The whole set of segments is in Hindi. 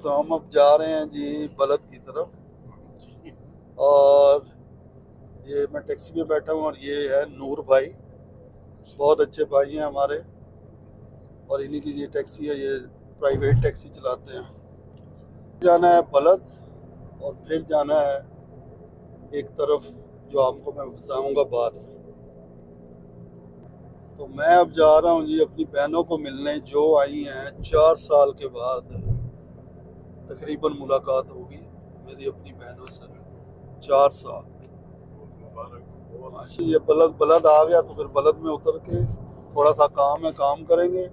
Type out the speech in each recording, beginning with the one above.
तो हम अब जा रहे हैं जी बलद की तरफ। और ये मैं टैक्सी में बैठा हूँ और ये है नूर भाई, बहुत अच्छे भाई हैं हमारे। और इन्हीं की ये टैक्सी है, ये प्राइवेट टैक्सी चलाते हैं। जाना है बलद और फिर जाना है एक तरफ जो आपको मैं बताऊंगा बाद में। तो मैं अब जा रहा हूँ जी अपनी बहनों को मिलने, जो आई हैं 4 साल के बाद तकरीबन मुलाकात होगी मेरी अपनी बहनों से। 4 साल। अच्छा, ये बलद बलद आ गया तो फिर बलद में उतर के थोड़ा सा काम है, काम करेंगे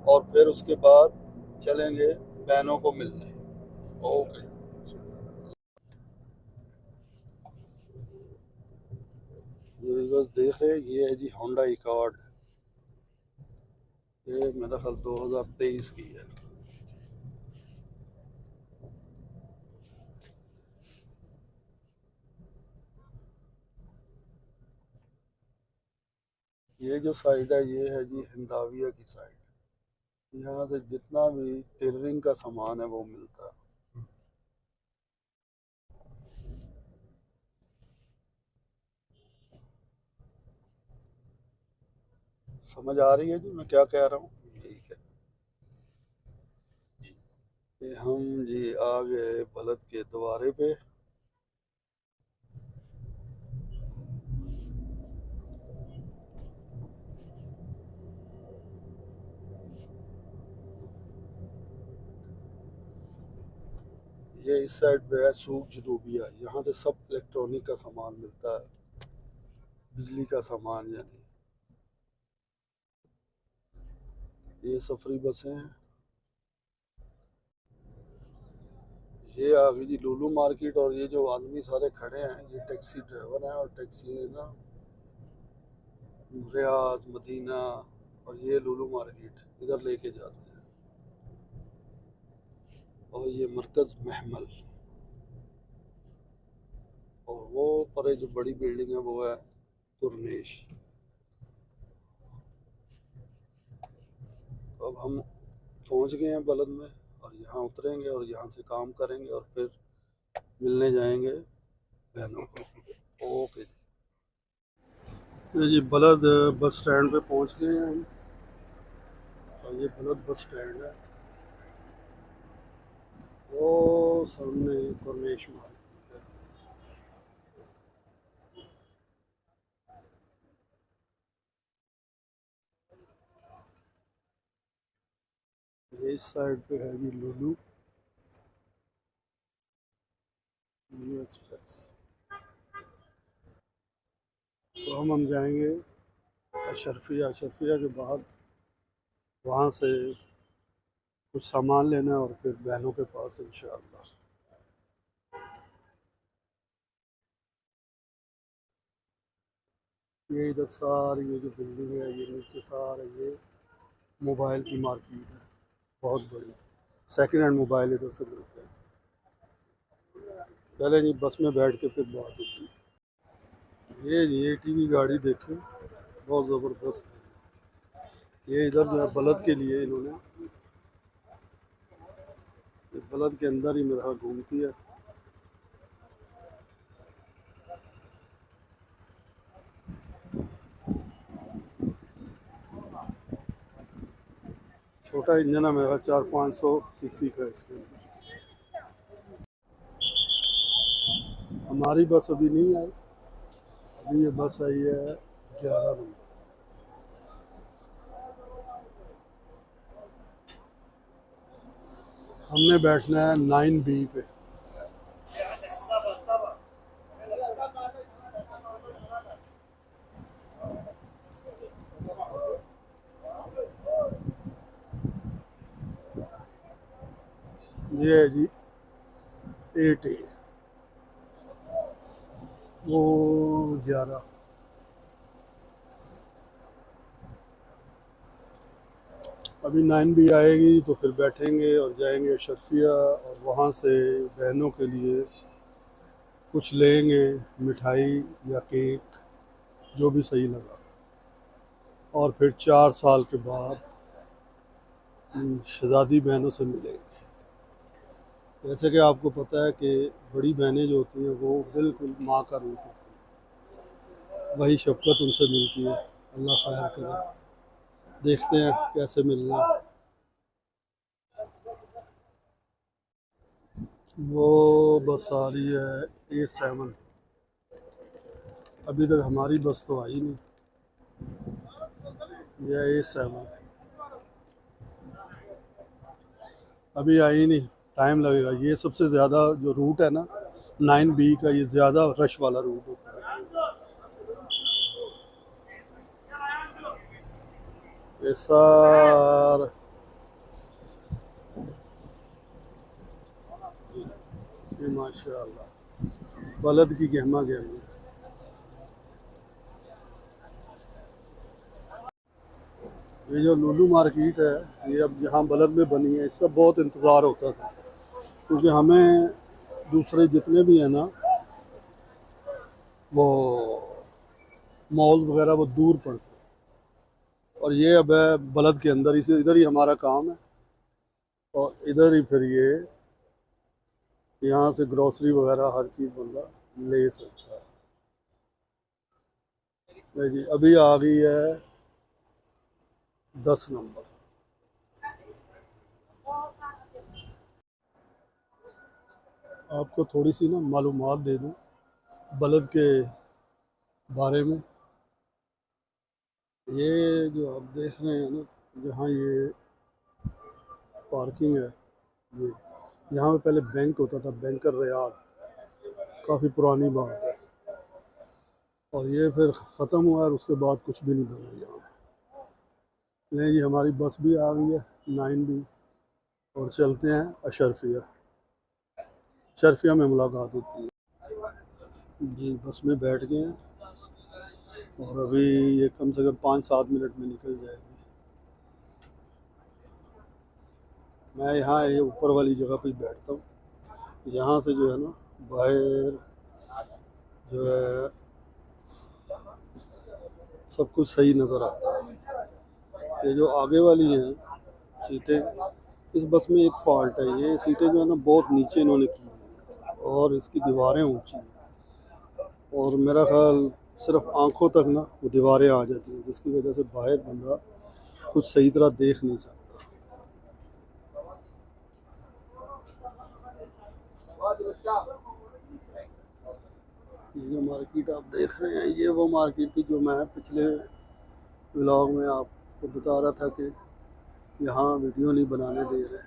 और फिर उसके बाद चलेंगे बहनों को मिलने। ओके। ये बस देख रहे हैं, ये है जी होंडा अकॉर्ड। ये मेरा ख्याल 2023 की है। ये जो साइड है ये है जी हिंदाविया की साइड। यहाँ से जितना भी टेलरिंग का सामान है वो मिलता है। समझ आ रही है जी मैं क्या कह रहा हूँ? ठीक है। ये हम जी आ गए बलद के द्वारे पे। ये इस साइड पे है सूक जनूबिया, यहाँ से सब इलेक्ट्रॉनिक का सामान मिलता है, बिजली का सामान। यानी ये सफरी बसें हैं। ये आ गई जी लुलू मार्केट। और ये जो आदमी सारे खड़े हैं ये टैक्सी ड्राइवर हैं और टैक्सी है ना रियाज मदीना और ये लुलू मार्केट इधर लेके जाते हैं। और ये मरकज़ महमल। और वो परे जो बड़ी बिल्डिंग है वो है तुरनेश। तो अब हम पहुंच गए हैं बलद में और यहाँ उतरेंगे और यहाँ से काम करेंगे और फिर मिलने जाएंगे बहनों को। ओके जी। ये जी बलद बस स्टैंड पे पहुंच गए हैं हम। और ये बलद बस स्टैंड है, वो सामने तुरनेश मार्केट है। ये इस साइड पे है जी लुलू लुलू एक्सप्रेस। तो हम जाएंगे अशरफिया। अशरफिया के बाद वहाँ से कुछ सामान लेना है और फिर बहनों के पास इंशाअल्लाह। ये इधर सारी ये जो बिल्डिंग है ये नीचे सारा ये मोबाइल की मार्केट है, बहुत बड़ी। सेकंड हैंड मोबाइल इधर से मिलते हैं। पहले जी बस में बैठ के फिर बात होती है। ये टीवी गाड़ी देखें, बहुत ज़बरदस्त है। ये इधर जो है बलद के लिए इन्होंने, ये बलद के अंदर ही मेरा घूमती है। छोटा इंजन है मेरा, 400-500 सीसी का इसके अंदर। हमारी बस अभी नहीं आई, अभी ये बस आई है 11 नंबर। हमने बैठना है 9B पे। ये है जी 8A, वो 11। अभी 9B आएगी तो फिर बैठेंगे और जाएंगे शर्फिया और वहाँ से बहनों के लिए कुछ लेंगे, मिठाई या केक, जो भी सही लगा। और फिर 4 साल के बाद शहजादी बहनों से मिलेंगे। जैसे कि आपको पता है कि बड़ी बहनें जो होती हैं वो बिल्कुल माँ का रूप होती हैं, वही शफ़क़त उनसे मिलती है। अल्लाह खैर करे, देखते हैं कैसे मिलना है। वो बस आ रही है A7, अभी तक हमारी बस तो आई नहीं। यह A7 अभी आई नहीं, टाइम लगेगा। ये सबसे ज़्यादा जो रूट है ना 9B का, ये ज़्यादा रश वाला रूट होता है। ये सारा ये माशाअल्लाह बलद की गहमा गहमी। ये जो लुलु मार्केट है, ये अब यहाँ बलद में बनी है, इसका बहुत इंतज़ार होता था, क्योंकि हमें दूसरे जितने भी हैं ना वो मॉल वगैरह वो दूर पड़ते हैं। और ये अब है बलद के अंदर, इसे इधर ही हमारा काम है और इधर ही फिर ये यहाँ से ग्रोसरी वगैरह हर चीज़ बंदा ले सकता है। नहीं जी, अभी आ गई है 10 नंबर। आपको थोड़ी सी ना मालूमात दे दूँ बलद के बारे में। ये जो आप देख रहे हैं ना, जहाँ ये पार्किंग है, ये यहाँ पे पहले बैंक होता था, बैंकर रियाद, काफ़ी पुरानी बात है। और ये फिर ख़त्म हुआ और उसके बाद कुछ भी नहीं बना यहाँ। नहीं जी, हमारी बस भी आ गई है 9B, और चलते हैं अशरफिया। शरफिया में मुलाकात होती है। जी, बस में बैठ गए हैं और अभी ये कम से कम 5-7 मिनट में निकल जाएगी। मैं यहाँ ये ऊपर वाली जगह पे बैठता हूँ, यहाँ से जो है ना बाहर जो है सब कुछ सही नज़र आता है। ये जो आगे वाली हैं सीटें, इस बस में एक फ़ॉल्ट है, ये सीटें जो है ना बहुत नीचे इन्होंने की हुई हैं और इसकी दीवारें ऊंची हैं, और मेरा ख्याल सिर्फ आंखों तक ना वो दीवारें आ जाती हैं, जिसकी वजह से बाहर बंदा कुछ सही तरह देख नहीं सकता। ये जो मार्केट आप देख रहे हैं, ये वो मार्केट थी जो मैं पिछले व्लॉग में आपको बता रहा था कि यहाँ वीडियो नहीं बनाने दे रहे।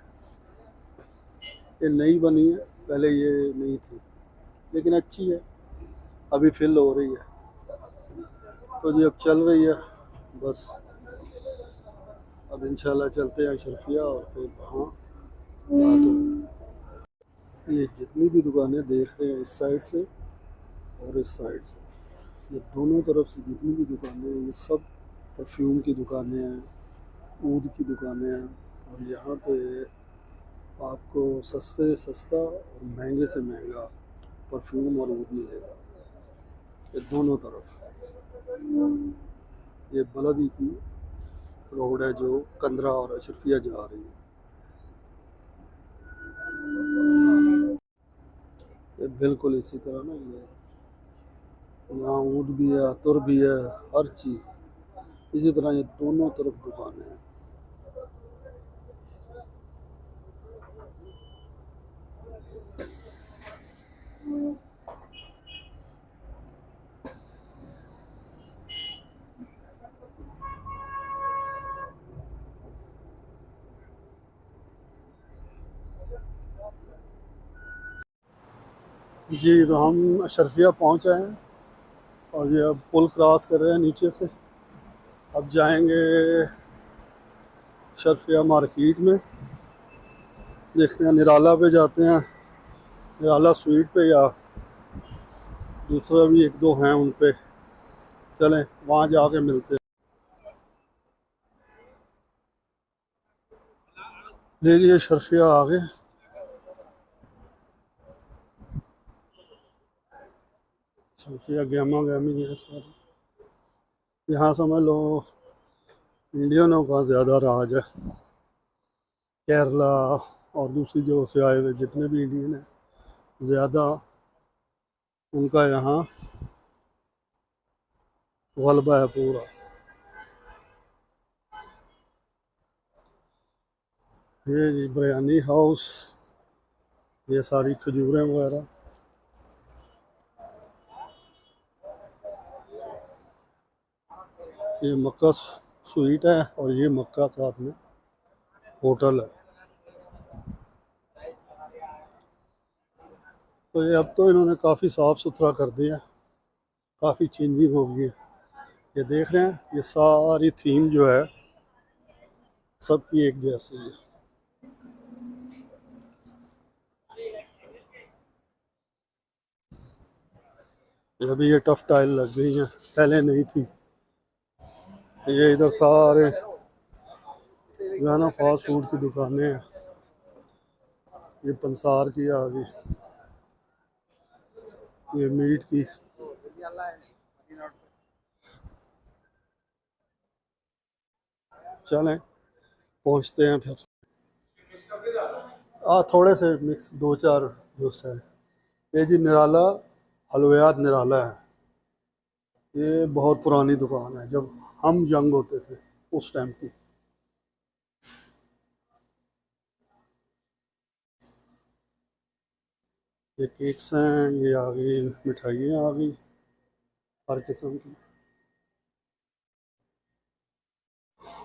ये नई बनी है, पहले ये नहीं थी, लेकिन अच्छी है, अभी फिल हो रही है। तो जी अब चल रही है बस, अब इंशाल्लाह चलते हैं शरफिया और फिर वहाँ बात होगी। ये जितनी भी दुकानें देख रहे हैं इस साइड से और इस साइड से, ये दोनों तरफ से जितनी भी दुकानें हैं, ये सब परफ्यूम की दुकानें हैं, ऊद की दुकानें हैं। और यहाँ पे आपको सस्ते से सस्ता और महंगे से महंगा परफ्यूम और ऊद मिलेगा, ये दोनों तरफ। ये बलदी की रोड है जो कंदरा और अशरफिया जा रही है। ये बिल्कुल इसी तरह ना, ये यहाँ ऊद भी है, अतर भी है, हर चीज़ इसी तरह, ये दोनों तरफ दुकानें हैं। जी, तो हम अशरफिया पहुँच आए हैं और ये अब पुल क्रॉस कर रहे हैं नीचे से। अब जाएंगे अशरफिया मार्केट में, देखते हैं निराला पे जाते हैं, निराला स्वीट पे, या दूसरा भी एक दो हैं उन पे, चलें वहाँ जाके मिलते हैं। लीजिए अशरफिया आ गए। अशरफिया गहमा गहमी है सारी, यहाँ समझ लो इंडियनों का ज़्यादा राज है। केरला, और दूसरी जगह से आए हुए जितने भी इंडियन हैं, ज़्यादा उनका यहाँ गलबा है पूरा। ये जी बिरयानी हाउस, ये सारी खजूरें वगैरह। ये मक्का स्वीट है और ये मक्का साथ में होटल है। तो ये अब तो इन्होंने काफ़ी साफ़ सुथरा कर दिया, काफ़ी चेंजिंग हो गई है। ये देख रहे हैं, ये सारी थीम जो है सबकी एक जैसी है। ये अभी ये टफ टाइल लग गई हैं, पहले नहीं थी। ये इधर सारे जो है ना फास्ट फूड की दुकानें हैं। ये पंसार की आ गई, ये मीट की। चलें पहुंचते हैं फिर। थोड़े से मिक्स दो चार जूस है। ये जी निराला हलवायात निराला है। ये बहुत पुरानी दुकान है, जब हम यंग होते थे उस टाइम की। ये केक्स हैं, ये आ गई मिठाइयाँ आ गई हर किस्म की।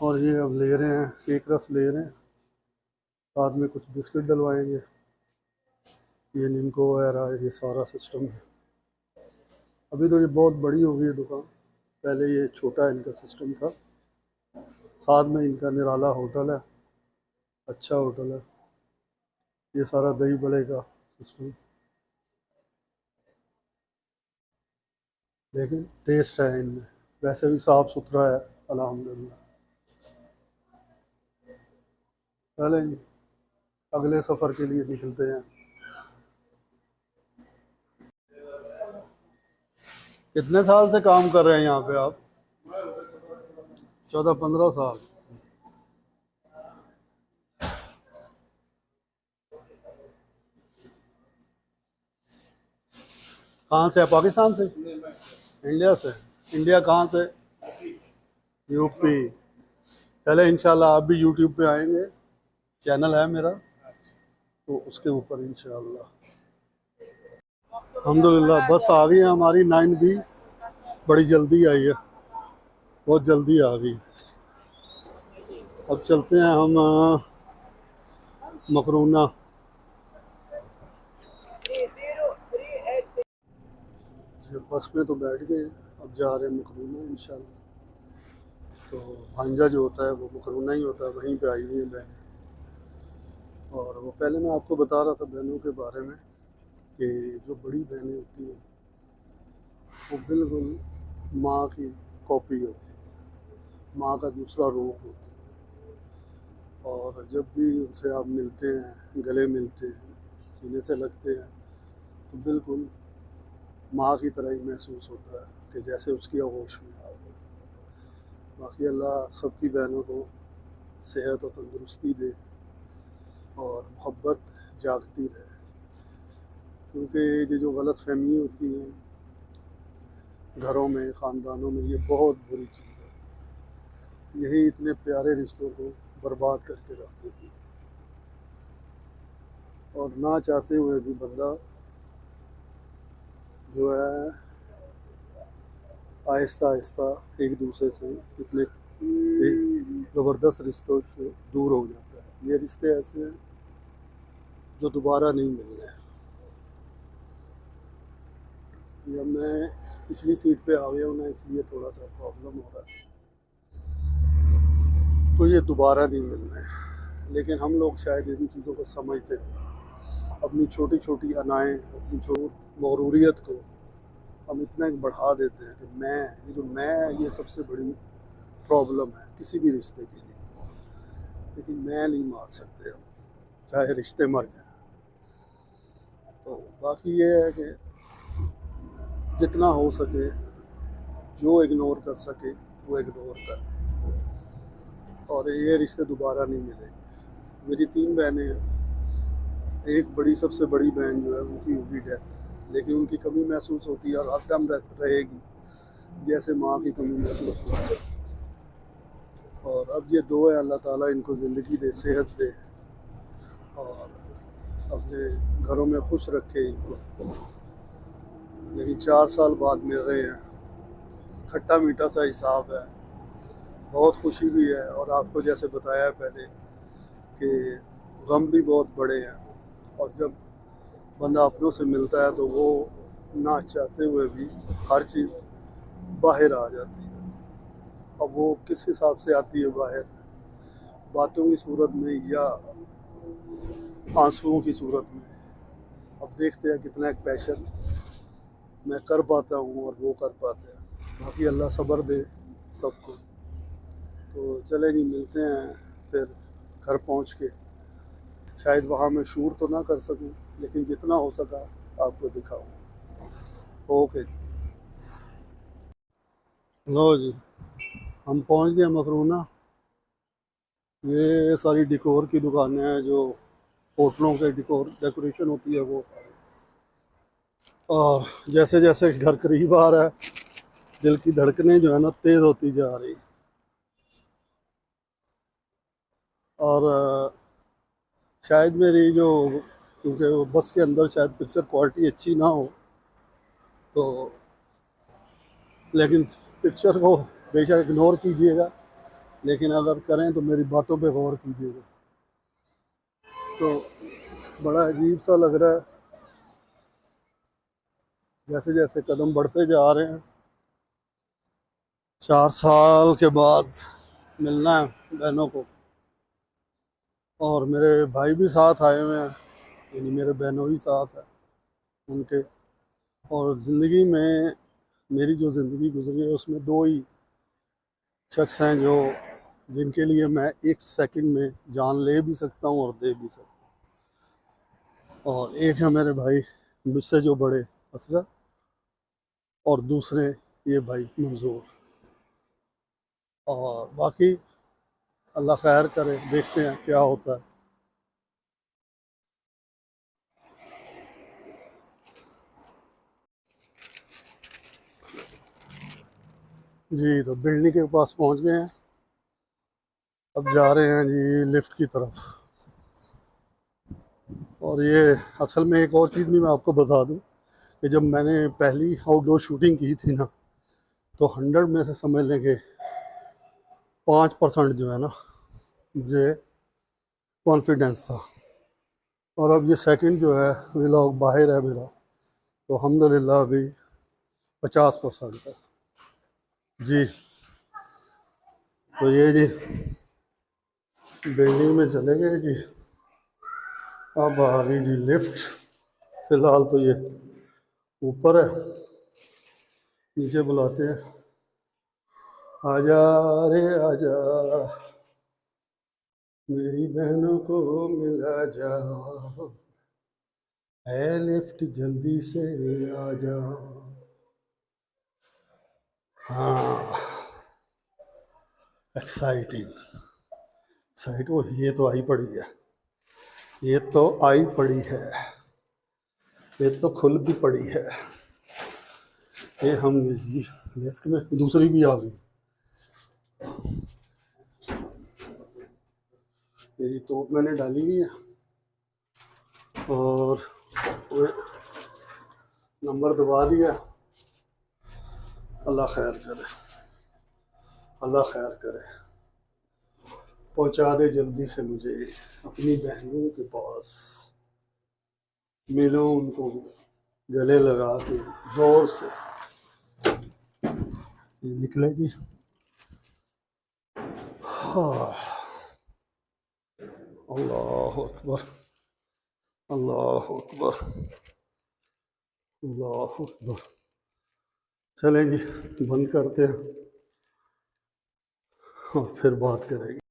और ये अब ले रहे हैं केक रस ले रहे हैं, साथ में कुछ बिस्किट डलवाएंगे। ये निम्को वगैरह ये सारा सिस्टम है। अभी तो ये बहुत बड़ी हो गई है दुकान, पहले ये छोटा इनका सिस्टम था। साथ में इनका निराला होटल है, अच्छा होटल है। ये सारा दही बड़े का सिस्टम, लेकिन टेस्ट है इनमें। वैसे भी साफ़ सुथरा है अल्हम्दुलिल्लाह। चलें जी, अगले सफ़र के लिए निकलते हैं। कितने साल से काम कर रहे हैं यहाँ पे आप? 14-15 साल। कहाँ से है? पाकिस्तान से? इंडिया से। इंडिया कहाँ से? यूपी। चले इंशाल्लाह आप भी यूट्यूब पे आएंगे, चैनल है मेरा, तो उसके ऊपर इंशाल्लाह। अल्हम्दुलिल्लाह बस आ गई है हमारी 9B, बड़ी जल्दी आई है, बहुत जल्दी आ गई। अब चलते हैं हम मकरूना। बस में तो बैठ गए, अब जा रहे हैं मकरूना इंशाल्लाह। तो भांजा जो होता है वो मकरूना ही होता है, वहीं पे आई हुई है बहनें। और वो पहले मैं आपको बता रहा था बहनों के बारे में कि जो बड़ी बहनें होती हैं वो बिल्कुल माँ की कॉपी होती है, माँ का दूसरा रूप होती है। और जब भी उनसे आप मिलते हैं, गले मिलते हैं, सीने से लगते हैं, तो बिल्कुल माँ की तरह ही महसूस होता है कि जैसे उसकी आगोश में आ गए। बाकी अल्लाह सबकी बहनों को सेहत और तंदुरुस्ती दे और मोहब्बत जागती रहे, क्योंकि ये जो गलत फहमी होती हैं घरों में, ख़ानदानों में, ये बहुत बुरी चीज़ है। यही इतने प्यारे रिश्तों को बर्बाद करके रख देती है। और ना चाहते हुए भी बंदा जो है आहिस्ता आहिस्ता एक दूसरे से इतने ज़बरदस्त रिश्तों से दूर हो जाता है। ये रिश्ते ऐसे हैं जो दोबारा नहीं मिलने हैं। या मैं पिछली सीट पे आ गया हूँ ना, इसलिए थोड़ा सा प्रॉब्लम हो रहा है। तो ये दोबारा नहीं मिलना है, लेकिन हम लोग शायद इन चीज़ों को समझते नहीं। अपनी छोटी छोटी अनाएँ, अपनी मगरूरियत को हम इतना बढ़ा देते हैं कि मैं, ये जो मैं है, ये सबसे बड़ी प्रॉब्लम है किसी भी रिश्ते के लिए। लेकिन मैं नहीं मार सकते हम, चाहे रिश्ते मर जाए। तो बाकी ये है कि जितना हो सके, जो इग्नोर कर सके वो इग्नोर कर, और ये रिश्ते दोबारा नहीं मिलेंगे। मेरी 3 बहनें हैं, एक बड़ी सबसे बड़ी बहन जो है उनकी हुई डेथ, लेकिन उनकी कमी महसूस होती है और हर टाइम रहेगी, जैसे माँ की कमी महसूस होती है। और अब ये दो है अल्लाह ताला इनको ज़िंदगी दे, सेहत दे और अपने घरों में खुश रखे इनको। लेकिन 4 साल बाद मिल रहे हैं, खट्टा मीठा सा हिसाब है, बहुत खुशी भी है। और आपको जैसे बताया पहले कि गम भी बहुत बड़े हैं, और जब बंदा अपनों से मिलता है तो वो ना चाहते हुए भी हर चीज़ बाहर आ जाती है। अब वो किस हिसाब से आती है बाहर, बातों की सूरत में या आंसुओं की सूरत में, अब देखते हैं कितना एक पैशन मैं कर पाता हूँ और वो कर पाते हैं। बाकी अल्लाह सब्र दे सबको। तो चले जी, मिलते हैं फिर घर पहुँच के। शायद वहाँ मैं शूट तो ना कर सकूँ, लेकिन जितना हो सका आपको दिखाऊँ। ओके जी, लो जी, हम पहुँच गए मकरूना। ये सारी डिकोर की दुकानें हैं, जो होटलों के डेकोरेशन होती है वो सारी। और जैसे जैसे घर करीब आ रहा है, दिल की धड़कनें जो है ना तेज़ होती जा रही। और शायद मेरी जो, क्योंकि वो बस के अंदर शायद पिक्चर क्वालिटी अच्छी ना हो, तो लेकिन पिक्चर को बेशक इग्नोर कीजिएगा, लेकिन अगर करें तो मेरी बातों पे गौर कीजिएगा। तो बड़ा अजीब सा लग रहा है, जैसे जैसे कदम बढ़ते जा रहे हैं। 4 साल के बाद मिलना है बहनों को, और मेरे भाई भी साथ आए हुए हैं, यानी मेरे बहनों ही साथ है उनके। और ज़िंदगी में मेरी जो ज़िंदगी गुजरी है उसमें दो ही शख्स हैं जो, जिनके लिए मैं एक सेकंड में जान ले भी सकता हूँ और दे भी सकता हूँ। और एक है मेरे भाई मुझसे जो बड़े, असगर, और दूसरे ये भाई मंजूर। और बाकी अल्लाह खैर करे, देखते हैं क्या होता है। जी, तो बिल्डिंग के पास पहुंच गए हैं, अब जा रहे हैं जी लिफ्ट की तरफ। और ये असल में एक और चीज़ भी मैं आपको बता दूं कि जब मैंने पहली आउटडोर शूटिंग की थी ना, तो 100 में से समझ लें कि 5% जो है ना मुझे कॉन्फिडेंस था। और अब ये सेकंड जो है व्लॉग बाहर है मेरा, तो अल्हम्दुलिल्लाह अभी 50% है जी। तो ये जी बिल्डिंग में चले गए जी, अब आ गई जी लिफ्ट। फिलहाल तो ये ऊपर है, नीचे बुलाते हैं, आजा रे आजा मेरी बहनों को मिला जा, है लिफ्ट जल्दी से आ जा। हाँ, एक्साइटिंग साइट, वो ये तो आई पड़ी है, ये तो आई पड़ी है, ये तो खुल भी पड़ी है। ये हम जी लेफ्ट में दूसरी भी आ गई, ये तो मैंने डाली हुई है। और वो नंबर दबा दिया। अल्लाह खैर करे, अल्लाह खैर करे, पहुंचा दे जल्दी से मुझे अपनी बहनों के पास, मिलो उनको गले लगा के जोर से। ये निकले जी। हाँ, अल्लाह अकबर, अल्लाह अकबर, अल्लाह अकबर। चलें जी, बंद करते हैं और फिर बात करेंगे।